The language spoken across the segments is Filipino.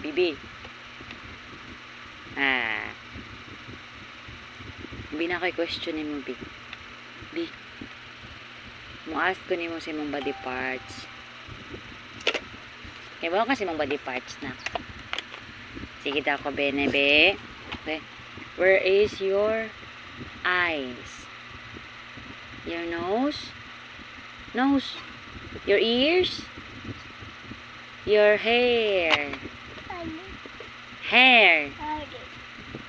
Bibi. Bi na ko'y question ni mo, Bi. Bi. Mo-ask ko ni mo sa imong body parts. Kaya ba kasi mong body parts na? Sige daw ko, Bene, Be. Okay. Where is your eyes? Your nose? Nose. Your ears? Your hair? Hair.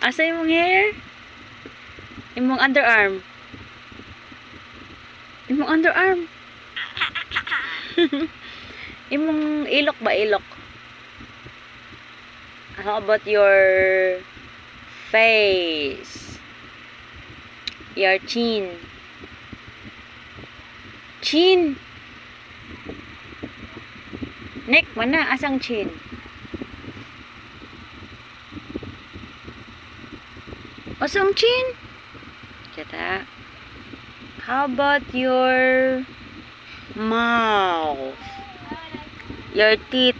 Asa imong hair? Imong underarm. Imong underarm. Imong ilok ba? Ilok. How about your face? Your chin? Chin? Neck, mana? Asang chin? Asang chin? Kata. How about your mouth? Your teeth?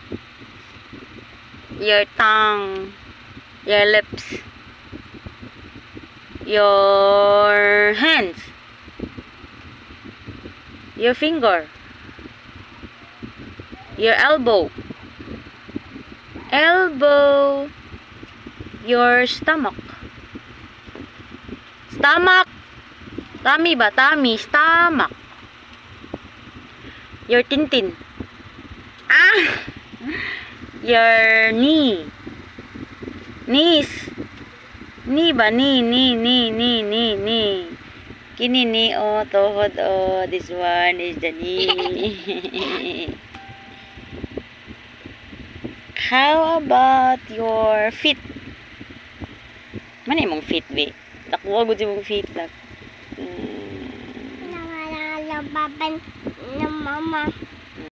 Your tongue? Your lips? Your hands? Your finger? Your elbow? Elbow? Your stomach? Stomach? Tummy ba? Tummy? Stomach? Your tintin? Your knee? Knees? Knee ba? Knee. Kini ni, oh, tuhod, oh. This one is the knee. How about your feet? Mana imong feet, be? Takwa gud imong feet lang. Nawala baban ng mama.